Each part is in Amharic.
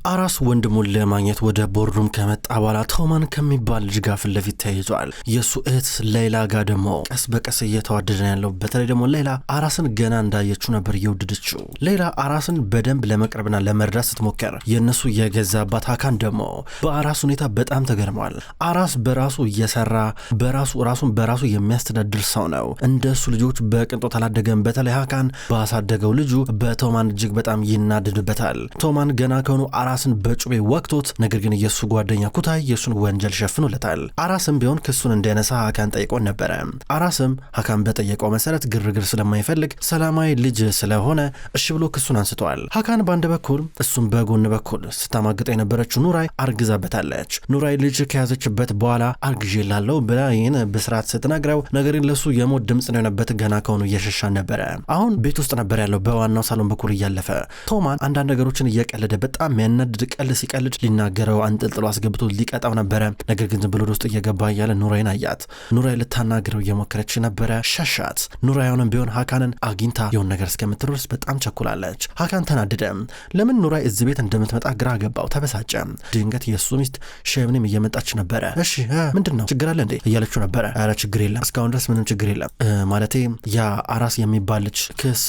አራስ ወንድሙን ለማግኘት ወደ ቦርዱም ከመጣ በኋላ ቶማን ከሚባል ልጅ ጋር ፊት ለፊት ተይዟል። የሱ እህት ሌላ ጋር ደግሞ ቀስ በቀስ እየተዋደደ ነው ያለው። በተለይ ደግሞ ሌላ አራስን ገና እንዳየችው ነበር እየወደደችው። ሌላ አራስን በደንብ ለመቅረብና ለመርዳት ስትሞክር የነሱ የገዛ አባት ሀካን ደግሞ በአራስ ሁኔታ በጣም ተገርሟል። አራስ በራሱ እየሰራ ራሱን በራሱ የሚያስተዳድር ሰው ነው። እንደሱ ልጆች በቅንጦት አላደገም። በተለይ ሀካን ባሳደገው ልጁ በቶማን እጅግ በጣም ይናደድበታል። ቶማን ገና ከሆኑ አራስን በጩቤ ወቅቶት፣ ነገር ግን የሱ ጓደኛ ኩታይ የሱን ወንጀል ሸፍኖለታል። አራስም ቢሆን ክሱን እንዲያነሳ ሀካን ጠይቆን ነበረ። አራስም ሀካን በጠየቀው መሰረት ግርግር ስለማይፈልግ ሰላማዊ ልጅ ስለሆነ እሺ ብሎ ክሱን አንስቷል። ሀካን በአንድ በኩል እሱም በጎን በኩል ስታማግጠ የነበረችው ኑራይ አርግዛበታለች። ኑራይ ልጅ ከያዘችበት በኋላ አርግዤላለሁ ብላ ይህን በስርዓት ስትነግረው፣ ነገር ግን ለሱ የሞት ድምፅ ነው የሆነበት። ገና ከሆኑ እየሸሻን ነበረ። አሁን ቤት ውስጥ ነበር ያለው በዋናው ሳሎን በኩል እያለፈ ቶማን አንዳንድ ነገሮችን እየቀለደ በጣም ያናድድ ቀልድ ሲቀልድ ሊናገረው አንጠልጥሎ አስገብቶ ሊቀጣው ነበረ። ነገር ግን ዝም ብሎ ውስጥ እየገባ እያለ ኑራይን አያት። ኑራይ ልታናግረው እየሞከረች ነበረ። ሸሻት። ኑራይንም ቢሆን ሀካንን አግኝታ የሆነ ነገር እስከምትደርስ በጣም ቸኩላለች። ሀካን ተናደደ። ለምን ኑራይ እዚህ ቤት እንደምትመጣ ግራ ገባው፣ ተበሳጨ። ድንገት የሱ ሚስት ሸብኔም እየመጣች ነበረ። እሺ ምንድን ነው ችግር አለ እንዴ እያለችው ነበረ። ኧረ ችግር የለም እስካሁን ድረስ ምንም ችግር የለም፣ ማለቴ ያ አራስ የሚባል ልጅ ክስ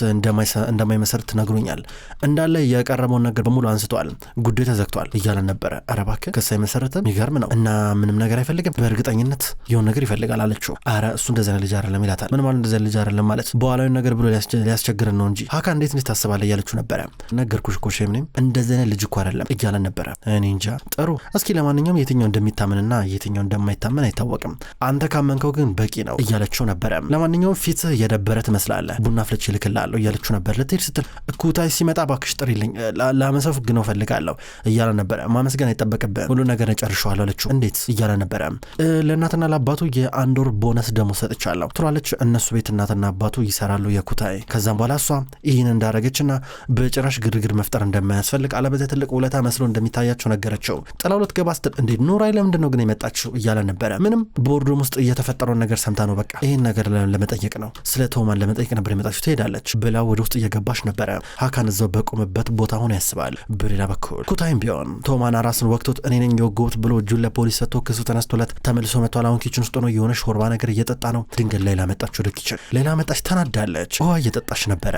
እንደማይመሰርት ነግሮኛል፣ እንዳለ የቀረበውን ነገር በሙሉ አንስቷል፣ ጉዳይ ተዘግቷል እያለን ነበረ። ኧረ እባክህ ክስ አይመሰረትም፣ ይገርም ነው እና ምንም ነገር አይፈልግም፣ በእርግጠኝነት የሆነ ነገር ይፈልጋል አለችው። ኧረ እሱ እንደዚህ ልጅ አይደለም ይላታል። ምን ማለት እንደዚህ ልጅ አይደለም ማለት በኋላዊ ነገር ብሎ ሊያስቸግረን ነው እንጂ ሀካን እንዴት ታስባለህ እያለችው ነበረ። ነገርኩሽ እኮ ሸምኔም እንደዚህ ልጅ እኮ አይደለም እያለን ነበረ። እኔ እንጃ። ጥሩ እስኪ ለማንኛውም የትኛው እንደሚታመንና የትኛው እንደማይታመን አይታወቅም፣ አንተ ካመንከው ግን በቂ ነው እያለችው ነበረ። ለማንኛውም ፊት የደበረ ትመስላለህ፣ ቡና ፍልቼ እልክልሃለሁ እያለችው ነበር። ልትሄድ ስትል እኩታይ ሲመጣ እባክሽ ጥሪልኝ ላመሰግነው እፈልጋለሁ እያለ ነበረ። ማመስገን አይጠበቅብህም፣ ሁሉ ነገር ጨርሼዋለሁ አለችው። እንዴት እያለ ነበረ። ለእናትና ለአባቱ የአንድ ወር ቦነስ ደሞዝ ሰጥቻለሁ ትሏለች። እነሱ ቤት እናትና አባቱ ይሰራሉ የኩታይ። ከዛም በኋላ እሷ ይህን እንዳረገችና በጭራሽ ግርግር መፍጠር እንደማያስፈልግ አለበዚያ ትልቅ ውለታ መስሎ እንደሚታያቸው ነገረችው። ጥላው ልትገባ ስትል እንዴ ኑራይ ለምንድን ነው ግን የመጣችው እያለ ነበረ። ምንም ቦርዱም ውስጥ እየተፈጠረውን ነገር ሰምታ ነው፣ በቃ ይህን ነገር ለመጠየቅ ነው፣ ስለ ቶማን ለመጠየቅ ነበር የመጣችው፣ ትሄዳለች ብላ ወደ ውስጥ እየገባች ነበረ። ሀካን እዛው በቆመበት ቦታ ሆኖ ያስባል። በሌላ በኩል ኩታይም ቢሆን ቶማን አራስን ወቅቶት እኔ ነኝ የወገውት ብሎ እጁን ለፖሊስ ሰጥቶ ክሱ ተነስቶለት ተመልሶ መጥቷል። አሁን ኪችን ውስጥ ሆኖ የሆነ ሾርባ ነገር እየጠጣ ነው። ድንገት ሌላ መጣች ወደ ኪችን። ሌላ መጣች፣ ተናዳለች። ውሃ እየጠጣች ነበረ።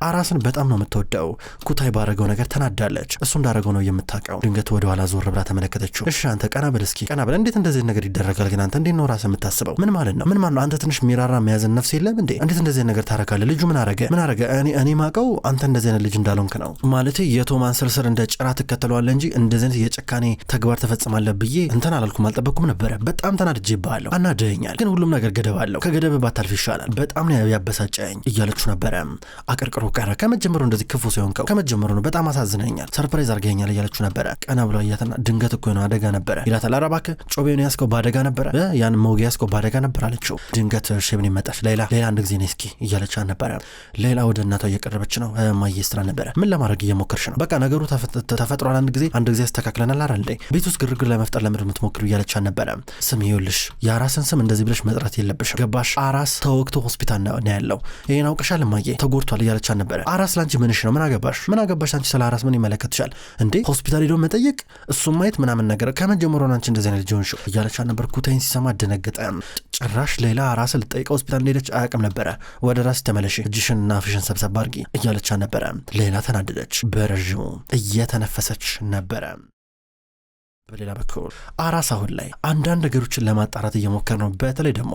አራስን በጣም ነው የምትወደው። ኩታይ ባረገው ነገር ተናዳለች። እሱ እንዳረገው ነው የምታውቀው። ድንገት ወደ ኋላ ዞር ብላ ተመለከተችው። እሺ አንተ ቀና በል እስኪ ቀና በል። እንዴት እንደዚህ ነገር ይደረጋል ግን? አንተ እንዴት ነው ራስህ የምታስበው? ምን ማለት ነው? ምን ማለት ነው? አንተ ትንሽ ሚራራ መያዝን ነፍስ የለም እንዴ? እንዴት እንደዚህ ነገር ታረጋለህ? ልጁ ምን አረገ? እኔ ማውቀው አንተ እንደዚህ አይነት ልጅ እንዳልሆንክ ነው። ማለት የቶማን ስርስር እንደ ጭራ ትከተለዋለህ እንጂ እንደዚህ አይነት የጭካኔ ተግባር ተፈጽማለህ ብዬ እንትን አላልኩም፣ አልጠበቅኩም ነበረ። በጣም ተናድጄብሃለሁ፣ አናደኸኛል። ግን ሁሉም ነገር ገደብ አለው። ከገደብ ባታልፍ ይሻላል። በጣም ነው ያበሳጨኝ እያለችው ነበረ። አቀርቅሮ ቀረ። ከመጀመሩ እንደዚህ ክፉ ሲሆንከው ከመጀመሩ ነው። በጣም አሳዝነኛል፣ ሰርፕራይዝ አድርገኛል እያለችው ነበረ። ቀና ብሎ እያተና ድንገት እኮ ነው አደጋ ነበረ ይላታል። ኧረ እባክህ ጮቤውን ያስከው ባደጋ ነበረ፣ ያን መውጊያ ያስከው ባደጋ ነበር አለችው። ድንገት ሸብኔ መጣች። ሌላ አንድ ጊዜ ነይ እስኪ እያለች ነበረ። ሌላ ወደ እናቷ እየቀረበች ነው። ማየ ስትራ ነበረ። ምን ለማድረግ እየሞከርሽ ነው? በቃ ነገሩ ተፈጥሯል። አንድ ጊዜ ያስተካክለናል አይደል እንዴ? ቤት ውስጥ ግርግር ለመፍጠር ለምንድን ነው የምትሞክሩ እያለች ነበረ። ስም ይኸውልሽ የአራስን ስም እንደዚህ ብለሽ መጥራት የለብሽም ገባሽ? አራስ ተወግቶ ሆስፒታል ነው ያለው። ይሄን አውቀሻል እማዬ? ተጎድቷል እያለች ነበረ። አራስ ላንቺ ምንሽ ነው? ምን አገባሽ አንቺ ስለ አራስ ምን ይመለከትሻል እንዴ? ሆስፒታል ሄዶ መጠየቅ እሱም ማየት ምናምን ነገር ከመጀመሩ አንቺ እንደዚህ አይነት ልጅ ሆንሽ እያለች ነበር። ኩታይን ሲሰማ ደነገጠ። ጭራሽ ሌላ አራስ ልጠይቀው ሆስፒታል እንደሄደች አያውቅም ነበረ። ወደ ራስ ተመለሽ፣ እጅሽንና አፍሽን ሰብሰብ አድርጊ እያለች ነበረ። ሌላ ተናደደች። በረዥሙ እየተነፈሰች ነበረ። በሌላ በኩል አራስ አሁን ላይ አንዳንድ ነገሮችን ለማጣራት እየሞከረ ነው። በተለይ ደግሞ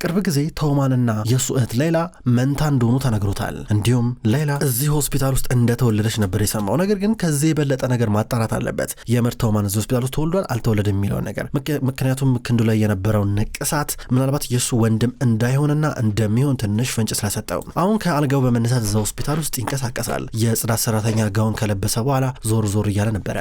ቅርብ ጊዜ ቶማንና የሱ እህት ሌላ መንታ እንደሆኑ ተነግሮታል። እንዲሁም ሌላ እዚህ ሆስፒታል ውስጥ እንደተወለደች ነበር የሰማው። ነገር ግን ከዚህ የበለጠ ነገር ማጣራት አለበት። የምር ቶማን እዚህ ሆስፒታል ውስጥ ተወልዷል አልተወለደም የሚለው ነገር፣ ምክንያቱም ክንዱ ላይ የነበረው ንቅሳት ምናልባት የሱ ወንድም እንዳይሆንና እንደሚሆን ትንሽ ፍንጭ ስለሰጠው አሁን ከአልጋው በመነሳት እዛ ሆስፒታል ውስጥ ይንቀሳቀሳል። የጽዳት ሰራተኛ ጋውን ከለበሰ በኋላ ዞር እያለ ነበረ።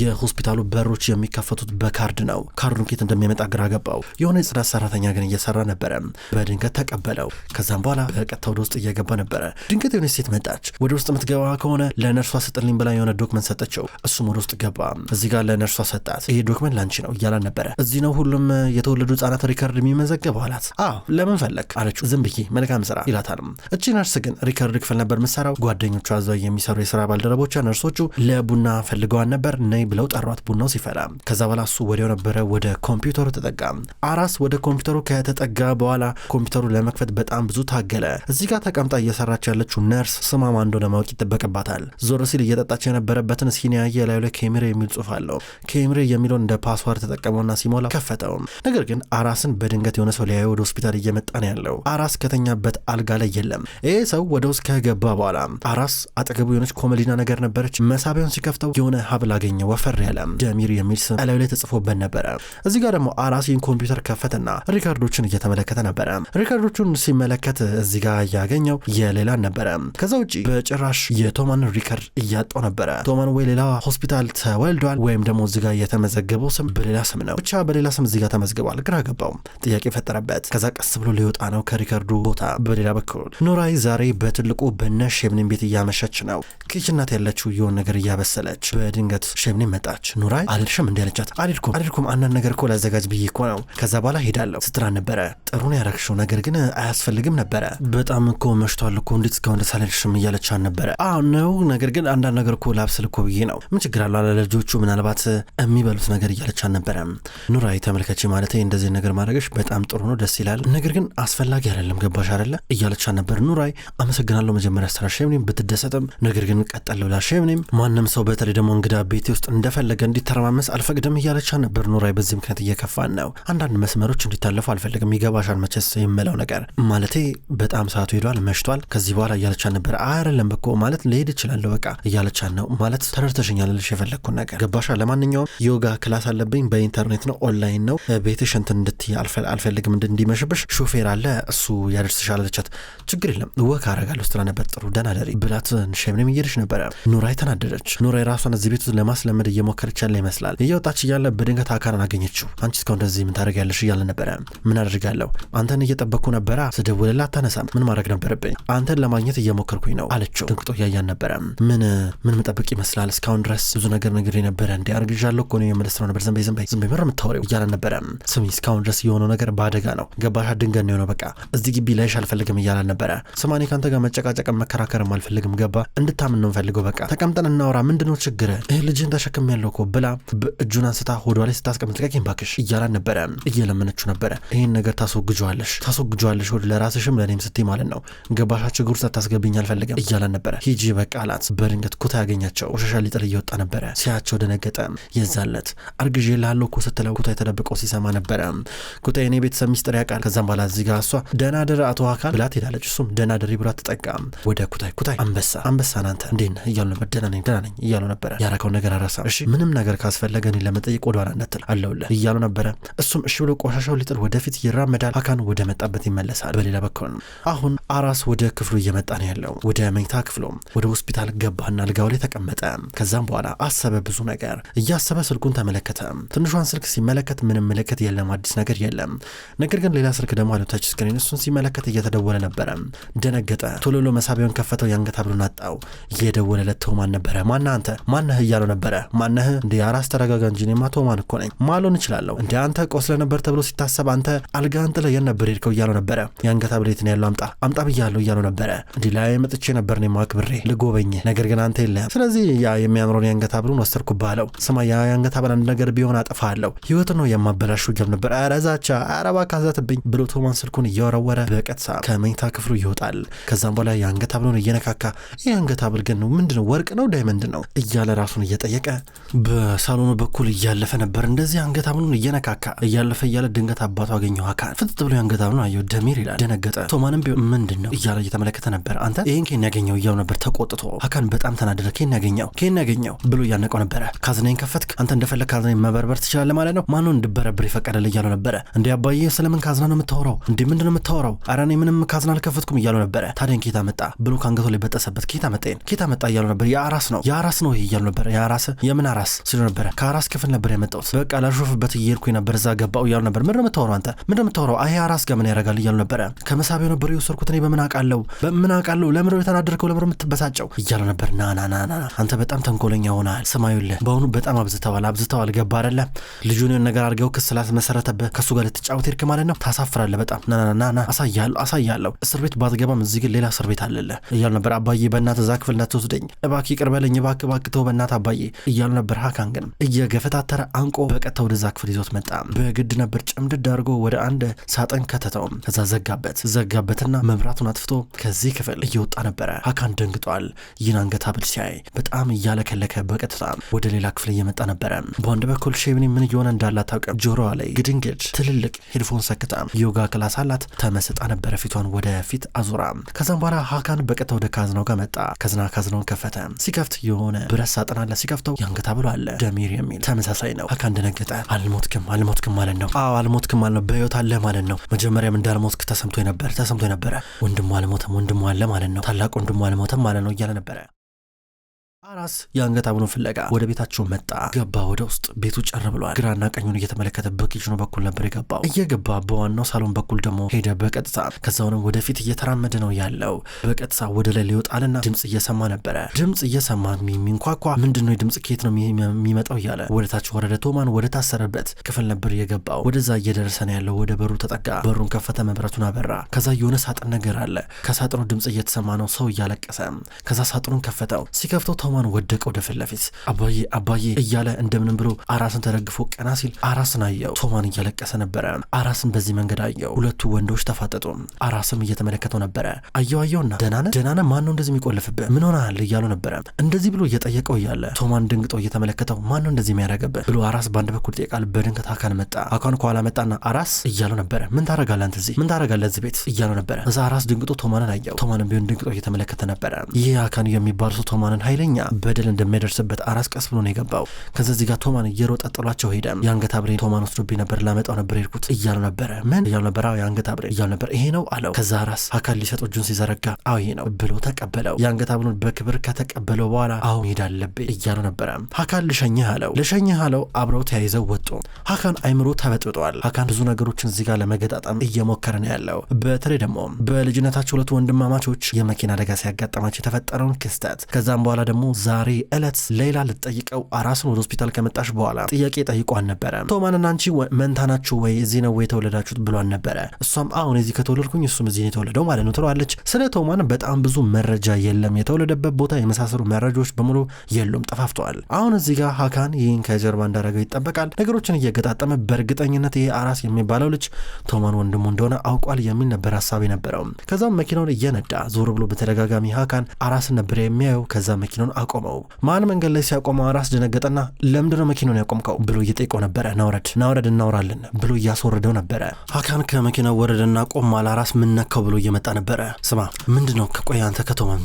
የሆስፒታሉ በሮች በሮች የሚከፈቱት በካርድ ነው። ካርዱን ኬት እንደሚመጣ ግራ ገባው። የሆነ የጽዳት ሰራተኛ ግን እየሰራ ነበረ። በድንገት ተቀበለው። ከዛም በኋላ በቀጥታ ወደ ውስጥ እየገባ ነበረ። ድንገት የሆነ ሴት መጣች። ወደ ውስጥ የምትገባ ከሆነ ለነርሷ ስጥልኝ ብላ የሆነ ዶክመንት ሰጠችው። እሱም ወደ ውስጥ ገባ። እዚህ ጋር ለነርሷ ሰጣት። ይሄ ዶክመንት ላንቺ ነው እያላን ነበረ። እዚህ ነው ሁሉም የተወለዱ ህጻናት ሪከርድ የሚመዘገበው አላት። አዎ ለምን ፈለግ አለችው። ዝም ብዬ መልካም ስራ ይላታል። እቺ ነርስ ግን ሪከርድ ክፍል ነበር የምትሰራው። ጓደኞቿ እዛው የሚሰሩ የስራ ባልደረቦቿ ነርሶቹ ለቡና ፈልገዋን ነበር። ነይ ብለው ጠሯት። ቡናው ሲፈላ ከዛ በኋላ እሱ ወዲያው ነበረ ወደ ኮምፒውተሩ ተጠጋ። አራስ ወደ ኮምፒውተሩ ከተጠጋ በኋላ ኮምፒውተሩ ለመክፈት በጣም ብዙ ታገለ። እዚህ ጋር ተቀምጣ እየሰራች ያለችው ነርስ ስሟ ማን እንደሆነ ማወቅ ይጠበቅባታል። ዞር ሲል እየጠጣች የነበረበትን ሲኒ ያየ ላዩ ላይ ኬሚሬ የሚል ጽሑፍ አለው። ኬሚሬ የሚለውን እንደ ፓስዋርድ ተጠቀመውና ሲሞላ ከፈተው። ነገር ግን አራስን በድንገት የሆነ ሰው ሊያየው ወደ ሆስፒታል እየመጣ ነው ያለው። አራስ ከተኛበት አልጋ ላይ የለም። ይሄ ሰው ወደ ውስጥ ከገባ በኋላ አራስ አጠገቡ የሆነች ኮመዲና ነገር ነበረች። መሳቢያውን ሲከፍተው የሆነ ሀብል አገኘ። ወፈር ያለ ደሚር የሚል ስም ላዩ ላይ ተጽፎበት ነበረ። እዚህ ጋር ደግሞ አራስ ይህን ኮምፒውተር ከፈተና ሪካርዶችን እየተመለከተ ነበረ። ሪካርዶቹን ሲመለከት እዚህ ጋር ያገኘው የሌላን ነበረ። ከዛ ውጪ በጭራሽ የቶማን ሪካርድ እያጣው ነበረ። ቶማን ወይ ሌላ ሆስፒታል ተወልዷል ወይም ደግሞ እዚህ ጋር የተመዘገበው ስም በሌላ ስም ነው። ብቻ በሌላ ስም እዚህ ጋር ተመዝግቧል። ግራ ገባው። ጥያቄ ፈጠረበት። ከዛ ቀስ ብሎ ሊወጣ ነው ከሪካርዱ ቦታ። በሌላ በኩል ኑራይ ዛሬ በትልቁ በነሽ ሼብኒን ቤት እያመሸች ነው። ኪችናት ያለችው የሆነ ነገር እያበሰለች። በድንገት ሼብኒን መጣች። ኑራይ አልሄድሽም እንዲ ያለቻት። አልሄድኩም አንዳንድ ነገር እኮ ላዘጋጅ ብዬ እኮ ነው። ከዛ በኋላ ሄዳለሁ ስትራን ነበረ። ጥሩ ነው ያረግሽው፣ ነገር ግን አያስፈልግም ነበረ። በጣም እኮ መሽቷል እኮ እንዴት እስካሁን ደስ አልሄድሽም እያለቻት ነበረ። አዎ ነው፣ ነገር ግን አንዳንድ ነገር እኮ ላብስል እኮ ብዬ ነው። ምን ችግር አለ ለልጆቹ ምናልባት የሚበሉት ነገር እያለቻት ነበረ። ኑራይ ተመልከቺ፣ ማለት እንደዚህ ነገር ማድረግሽ በጣም ጥሩ ነው፣ ደስ ይላል፣ ነገር ግን አስፈላጊ አይደለም፣ ገባሽ አይደለ እያለቻት ነበር። ኑራይ አመሰግናለሁ መጀመሪያ ስራ ሼብኒም ብትደሰትም፣ ነገር ግን ቀጠል ብላ ሼብኒም ማንም ሰው በተለይ ደግሞ እንግዳ ቤቴ ውስጥ እንደፈለገ እንዲተረማመስ አልፈቅድም እያለቻት ነበር። ኑራይ በዚህ ምክንያት እየከፋን ነው፣ አንዳንድ መስመሮች እንዲታለፉ አልፈልግም፣ ይገባሻል መቼስ የምለው ነገር ማለቴ በጣም ሰዓቱ ሄዷል፣ መሽቷል፣ ከዚህ በኋላ እያለቻት ነበር። አይደለም እኮ ማለት ልሄድ እችላለሁ በቃ እያለቻት ነው። ማለት ተረድተሽኛል ልልሽ የፈለግኩን ነገር ገባሻል። ለማንኛውም ዮጋ ክላስ አለብኝ፣ በኢንተርኔት ነው፣ ኦንላይን ነው፣ ቤትሽ እንትን እንድትይ አልፈልግም፣ እንዲመሽብሽ ሾፌር አለ እሱ ያደርስሻል አለቻት። ችግር የለም ወክ አረጋለሁ ስትላ ነበር። ጥሩ ደህና ደሪ ብላት ሼብኒም እየሄደች ነበረ። ኑራይ ተናደደች። ኑራይ ራሷን እዚህ ቤት ውስጥ ለማስለመድ እየሞከረች ያለ ይመስላል። እየወጣች እያለ በድንገት አካልን አገኘችው። አንቺ እስካሁን እንደዚህ ምን ታደርጊያለሽ እያለ ነበረ። ምን አደርጋለሁ አንተን እየጠበቅኩ ነበረ፣ ስደውልልህ አታነሳም፣ ምን ማድረግ ነበረብኝ? አንተን ለማግኘት እየሞከርኩኝ ነው አለችው። ድንቅጦ እያያን ነበረ። ምን መጠበቅ ይመስላል? እስካሁን ድረስ ብዙ ነገር ነግሬ ነበረ። እንዲ አርግዣለሁ እኮ ነው የምልስ ነው ነበር። ዝም በይ ምር የምታወሪው እያለ ነበረ። ስሚ እስካሁን ድረስ የሆነው ነገር በአደጋ ነው ገባሽ? ድንገት ነው የሆነው። በቃ እዚህ ግቢ ላይሽ አልፈልግም እያለ ነበረ። ስማኔ ካንተ ጋር መጨቃጨቅም መከራከርም አልፈልግም ገባ? እንድታምን ነው ፈልገው። በቃ ተቀምጠን እናወራ፣ ምንድነው ችግር? ይህ ልጅን ተሸክም ያለው እኮ ብላ እጁን አንስታ ሆዷ ላይ ስታስቀምጥ ልቀቂኝ ባክሽ እያላን ነበረ። እየለመነችው ነበረ። ይህን ነገር ታስወግጇለሽ ወደ ለራስሽም ለእኔም ስትይ ማለት ነው ገባሻ? ችግር ውስጥ ታስገብኝ አልፈልግም እያላን ነበረ። ሂጂ በቃ አላት። በድንገት ኩታ ያገኛቸው። ቆሻሻ ሊጥል እየወጣ ነበረ። ሲያቸው ደነገጠ። የዛለት አርግዤ ላለው እኮ ስትለው ኩታ የተደብቀው ሲሰማ ነበረ። ኩታ የኔ ቤተሰብ ሚስጥር ያውቃል። ከዛም በኋላ እዚህ ጋር እሷ ደህና ደር አቶ አካል ብላት ሄዳለች። እሱም ደህና ደሪ ብላት ተጠጋ። ወደ ኩታይ አንበሳ ናንተ እንዴት ነህ እያሉ ነበር። ደህና ነኝ እያሉ ነበረ። ያረከው ነገር አረሳ። እሺ ምንም ነገር ካስፈለገ እኔን ለመጠየቅ ወደ ኋላ እንዳትል አለውልህ እያሉ ነበረ። እሱም እሺ ብሎ ቆሻሻው ሊጥል ወደፊት ይራመዳል። አካን ወደ መጣበት ይመለሳል። በሌላ በኩል አሁን አራስ ወደ ክፍሉ እየመጣ ነው ያለው። ወደ መኝታ ክፍሉ ወደ ሆስፒታል ገባና አልጋው ላይ ተቀመጠ። ከዛም በኋላ አሰበ። ብዙ ነገር እያሰበ ስልኩን ተመለከተ። ትንሿን ስልክ ሲመለከት ምንም ምልክት የለም፣ አዲስ ነገር የለም። ነገር ግን ሌላ ስልክ ደግሞ አለ ታች ስክሪን። እሱን ሲመለከት እየተደወለ ነበረ። ደነገጠ። ቶሎ ብሎ መሳቢያውን ከፈተው። ያንገት ብሎን አጣው። እየደወለለት ቶማን ነበረ። አንተ ማነህ እያለው ነበረ። ማነህ እንዴ? አራስ ተረጋጋ እንጂ እኔማ ቶማን እኮ ነኝ። ማሎን እችላለሁ እንዴ? አንተ ቆስለ ነበር ተብሎ ሲታሰብ አንተ አልጋህን ጥለህ የት ነበር ሄድከው እያለው ነበረ። የአንገት ብሌት ነው ያለው፣ አምጣ ብያለሁ እያለው ነበረ። እንዲ ላይ መጥቼ ነበር ነው ማክብሬ ልጎበኝ፣ ነገር ግን አንተ የለም። ስለዚህ ያ የሚያምረውን የአንገት ብሉን ወሰድኩብህ አለው። ስማ ያ የአንገት ብል አንድ ነገር ቢሆን አጠፋለሁ፣ ህይወት ነው የማበላሹ እያሉ ነበር። አረዛቻ አረባ ካዛትብኝ ብሎ ቶማን ስልኩን እያወረወረ በቀጥታ ከመኝታ ክፍሉ ይወጣል። ከዛም በኋላ የአንገት ብሉን እየነካካ ይህ አንገት ብል ግን ነው ምንድነው? ወርቅ ነው ዳይመንድ ነው እያለ ራሱን እየጠየቀ በሳሎኑ በኩል እያለፈ ነበር። እንደዚህ አንገት ብሉን እየነካካ እያለፈ እያለ ድንገት አባቱ አገኘው። አካል ፍጥጥ ብሎ አንገት ብሉን አየው። ደሚር ይላል። ደነገጠ። ቶማንም ቢሆን ምንድነው እያለ እየተመለከተ ነበር። አንተ ይሄን ከኔ ያገኘው እያው ነበር ተቆጥቶ። አካን በጣም ተናደደ። ከኔ ያገኘው ብሎ እያነቀው ነበረ። ካዝናዬን ከፈትክ አንተ እንደፈለክ ካዝናዬን መበርበር ትችላለህ ማለት ነው። ማን ነው እንድበረብር ይፈቀደል እያለው ነበረ። እንዴ አባዬ ስለምን ካዝና ነው የምታወራው? እንዴ ምንድነው የምታወራው? ኧረ እኔ ምንም ካዝና አልከፈትኩም እያለው ነበረ። ታዲያ ኬታ መጣ ብሎ ካንገቱ ላይ በጠሰበት። ኬታ መጣ እያለው ነበር። የአራስ ነው ይሄ እያለው ነበር። የአራስ የምን አራስ ሲሉ ነበረ። ከአራስ ክፍል ነበር የመጣሁት። በቃ ላሾፍበት እየሄድኩኝ ነበር እዛ ገባሁ እያሉ ነበር። ምንድን ነው የምታወራው አንተ? ምንድን ነው የምታወራው? አይ አራስ ጋር ምን ያደርጋል እያሉ ነበረ። ከመሳቢያው ነበር የወሰድኩት እኔ በምን አውቃለሁ? ለምን የተናደርከው? ለምን የምትበሳጨው እያሉ ነበር። ና አንተ በጣም ተንኮለኛ ሆናል። ስማዩልህ በአሁኑ በጣም አብዝተዋል ገባ አይደለ? ልጁን ነገር አድርገው ክስ ስላስመሰረተብህ ከሱ ጋር ልትጫወት ሄድክ ማለት ነው። ታሳፍራለህ በጣም ና አሳያለሁ። እስር ቤት ባትገባም እዚህ ግን ሌላ እስር ቤት አለልህ እያሉ ነበር። አባዬ በእናትህ እዛ ክፍል እንዳትወስደኝ እባክህ ይቅር በለኝ እባክህ ተው በእናትህ አባዬ እያሉ ነበር። ሀካን ግን እየገፈታተረ አንቆ በቀጥታ ወደዛ ክፍል ይዞት መጣ። በግድ ነበር ጭምድድ አድርጎ ወደ አንድ ሳጥን ከተተው። ከዛ ዘጋበትና መብራቱን አጥፍቶ ከዚህ ክፍል እየወጣ ነበረ። ሀካን ደንግጧል። ይህን አንገት ሐብል ሲያይ በጣም እያለከለከ በቀጥታ ወደ ሌላ ክፍል እየመጣ ነበረ። በአንድ በኩል ሼብኒ ምን እየሆነ እንዳለ አታውቅም። ጆሮዋ ላይ ግድንግድ ትልልቅ ሄድፎን ሰክታ ዮጋ ክላስ አላት። ተመስጣ ነበረ ፊቷን ወደ ፊት አዙራ። ከዛም በኋላ ሀካን በቀጥታ ወደ ካዝናው ጋር መጣ። ካዝናውን ከፈተ። ሲከፍት የሆነ ብረት ሳጥን አለ። ሲከፍተው የአንገት ሐብሉ አለ። ደሚር የሚል ተመሳሳይ ነው። ሀካን ደነገጠ። አልሞትክም ማለት ነው። አዎ አልሞትክም ማለት ነው። በህይወት አለ ማለት ነው። መጀመሪያም እንዳልሞትክ ተሰምቶ ነበረ። ወንድሙ አልሞተም፣ ወንድሙ አለ ማለት ነው። ታላቅ ወንድሙ አልሞተም ማለት ነው እያለ ነበረ። አራስ የአንገት ሐብሉን ፍለጋ ወደ ቤታቸው መጣ። ገባ ወደ ውስጥ። ቤቱ ጨር ብሏል። ግራና ቀኙን እየተመለከተ በኪችኑ በኩል ነበር የገባው። እየገባ በዋናው ሳሎን በኩል ደግሞ ሄደ በቀጥታ። ከዛውንም ወደፊት እየተራመደ ነው ያለው። በቀጥታ ወደ ላይ ሊወጣልና ድምጽ እየሰማ ነበረ። ድምጽ እየሰማ የሚንኳኳ ምንድነው? የድምጽ ከየት ነው የሚመጣው እያለ ወደ ታች ወረደ። ቶማን ወደ ታሰረበት ክፍል ነበር የገባው። ወደዛ እየደረሰ ነው ያለው። ወደ በሩ ተጠጋ። በሩን ከፈተ። መብራቱን አበራ። ከዛ የሆነ ሳጥን ነገር አለ። ከሳጥኑ ድምጽ እየተሰማ ነው። ሰው እያለቀሰ። ከዛ ሳጥኑን ከፈተው። ሲከፍተው ቶማን ወደቀ ወደ ፊት ለፊት። አባዬ እያለ እንደምንም ብሎ አራስን ተደግፎ ቀና ሲል አራስን አየው። ቶማን እያለቀሰ ነበረ። አራስን በዚህ መንገድ አየው። ሁለቱ ወንዶች ተፋጠጡ። አራስም እየተመለከተው ነበረ። አየውና ደህና ነህ? ማን ነው እንደዚህ የሚቆልፍብህ? ምን ሆነሃል? እያሉ ነበረ። እንደዚህ ብሎ እየጠየቀው እያለ ቶማን ድንግጦ እየተመለከተው ማን ነው እንደዚህ የሚያደርግብህ ብሎ አራስ በአንድ በኩል ጠይቃል። በድንገት ሀካን መጣ። ሀካን ከኋላ መጣና አራስ እያሉ ነበረ። ምን ታደርጋለህ አንተ እዚህ? ምን ታደርጋለህ እዚህ ቤት? እያሉ ነበረ። እዛ አራስ ድንግጦ ቶማንን አየው። ቶማንን ቢሆን ድንግጦ እየተመለከተ ነበረ። ይህ ሀካን የሚባል ሰው ቶማንን ኃይለኛ በደል እንደሚያደርስበት አራስ ቀስ ብሎ ነው የገባው። ከዛ እዚህ ጋር ቶማን እየሮጠ ጥሏቸው ሄደ። የአንገት ሐብሌን ቶማን ወስዶብኝ ነበር ላመጣው ነበር ሄድኩት እያሉ ነበረ። ምን እያሉ ነበር? አዎ የአንገት ሐብሌ እያሉ ነበር። ይሄ ነው አለው። ከዛ አራስ ሀካን ሊሰጠው እጁን ሲዘረጋ አዎ ይሄ ነው ብሎ ተቀበለው። የአንገት ሐብሉን በክብር ከተቀበለው በኋላ አዎ መሄድ አለብኝ እያሉ ነበረ። ሀካን ልሸኝህ አለው። አብረው ተያይዘው ወጡ። ሀካን አይምሮ ተበጥብጧል። ሀካን ብዙ ነገሮችን እዚህ ጋር ለመገጣጠም እየሞከረ ነው ያለው። በተለይ ደግሞ በልጅነታቸው ሁለቱ ወንድማማቾች የመኪና አደጋ ሲያጋጠማቸው የተፈጠረውን ክስተት ከዛም በኋላ ደግሞ ዛሬ ዕለት ሌላ ልትጠይቀው አራስን ወደ ሆስፒታል ከመጣሽ በኋላ ጥያቄ ጠይቋን ነበረ። ቶማንና አንቺ መንታ ናችሁ ወይ? እዚህ ነው ወይ የተወለዳችሁት ብሏን ነበረ። እሷም አሁን እዚህ ከተወለድኩኝ እሱም እዚህ ነው የተወለደው ማለት ነው ትለዋለች። ስለ ቶማን በጣም ብዙ መረጃ የለም። የተወለደበት ቦታ የመሳሰሉ መረጃዎች በሙሉ የሉም፣ ጠፋፍተዋል። አሁን እዚህ ጋር ሀካን ይህን ከጀርባ እንዳደረገው ይጠበቃል። ነገሮችን እየገጣጠመ በእርግጠኝነት ይሄ አራስ የሚባለው ልጅ ቶማን ወንድሙ እንደሆነ አውቋል የሚል ነበር ሀሳብ የነበረው። ከዛም መኪናውን እየነዳ ዞር ብሎ በተደጋጋሚ ሀካን አራስን ነበር የሚያየው። ከዛ መኪናውን አቆመው። ማን መንገድ ላይ ሲያቆመው አራስ ደነገጠና ለምንድነው መኪናውን ያቆምከው ብሎ እየጠየቀው ነበረ። ናውረድ እናውራለን ብሎ እያስወረደው ነበረ። ሀካን ከመኪናው ወረደና ቆሟል። አራስ ምን ነካው ብሎ እየመጣ ነበረ። ስማ ምንድነው? ከቆይ አንተ ከቶማን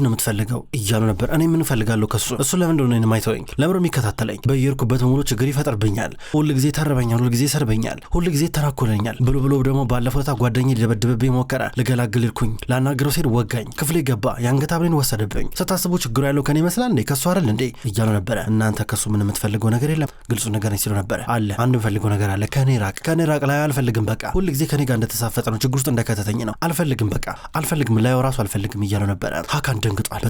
የምትፈልገው እያሉ ነበር። እኔ ምን እፈልጋለሁ ከሱ? እሱ ለምንድነው እኔን የማይተወኝ? ለምንድነው የሚከታተለኝ? በየርኩበት ሙሉ ችግር ይፈጥርብኛል። ሁሉ ጊዜ ተርበኛል፣ ሁሉ ጊዜ ሰርበኛል፣ ሁሉ ጊዜ ተራኮለኛል ብሎ ደግሞ ባለፈው ጓደኛዬ ሊደበድብብኝ ሞከረ። ልገላግል ልኩኝ ላናግረው ሲል ወጋኝ። ክፍሌ ገባ። የአንገት ሐብሌን ወሰደብኝ። ስታስቡ ችግሩ ያለው ከኔ ይመስላል እንዴ? ከሱ አይደል እንዴ እያሉ ነበረ። እናንተ ከሱ ምን የምትፈልገው ነገር የለም ግልጹ ነገር ነው ሲሉ ነበረ። አለ አንድ የምፈልገው ነገር አለ። ከኔ ራቅ ላይ አልፈልግም። በቃ ሁሉ ጊዜ ከኔ ጋር እንደተሳፈጠ ነው፣ ችግር ውስጥ እንደከተተኝ ነው። አልፈልግም ላይ ራሱ አልፈልግም እያሉ ነበረ። ሀካን ደንግጧል።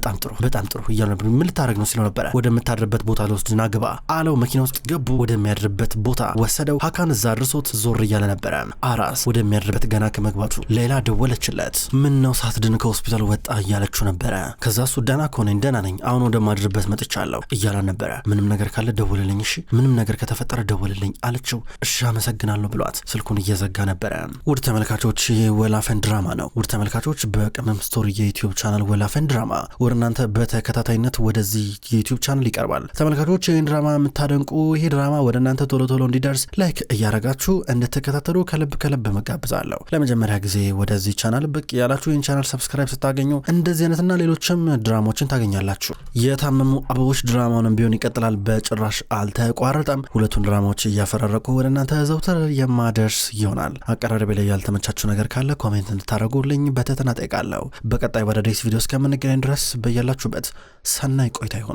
በጣም ጥሩ እያሉ ነበር። ምን ልታደርግ ነው ሲሉ ነበረ። ወደምታድርበት ቦታ ልወስድና ግባ አለው። መኪና ውስጥ ገቡ። ወደሚያድርበት ቦታ ወሰደው። ሀካን እዛ አድርሶት ዞር እያለ ነበረ። አራስ ወደሚያድርበት ገና ከመግባቱ ሌላ ደወለችለት። ምን ነው ሳትድን ከሆስፒታል ወጣ እያለችው ነበረ። ከዛ እሱ ደህና ከሆነኝ ደህና ነኝ አሁን ወደማድርበት መጥቻለሁ እያለ ነበረ። ምንም ነገር ካለ ደውልልኝ፣ እሺ ምንም ነገር ከተፈጠረ ደውልልኝ አለችው። እሺ አመሰግናለሁ ብሏት ስልኩን እየዘጋ ነበረ። ውድ ተመልካቾች የወላፈን ድራማ ነው። ውድ ተመልካቾች በቅመም ስቶሪ የዩቲዩብ ቻናል ወላፈን ድራማ ወደ እናንተ በተከታታይነት ወደዚህ የዩቲዩብ ቻናል ይቀርባል። ተመልካቾች ይህን ድራማ የምታደንቁ ይሄ ድራማ ወደ እናንተ ቶሎ እንዲደርስ ላይክ እያረጋችሁ እንድትከታተሉ ከልብ መጋብዛለሁ። ለመጀመሪያ ጊዜ ወደዚህ ቻናል ብቅ ያላችሁ ይህን ቻናል ሰብስክራይብ ስታገኙ እንደዚህ አይነትና ሌሎችም ድራማዎችን ታገኛላችሁ። የታመሙ አበቦች ድራማውንም ቢሆን ይቀጥላል። በጭራሽ አልተቋረጠም። ሁለቱን ድራማዎች እያፈራረቁ ወደ እናንተ ዘውትር የማደርስ ይሆናል። አቀራረቤ ላይ ያልተመቻችሁ ነገር ካለ ኮሜንት እንድታደርጉልኝ በትህትና እጠይቃለሁ። በቀጣይ በአዳዲስ ቪዲዮ እስከምንገናኝ ድረስ በያላችሁበት ሰናይ ቆይታ ይሁን።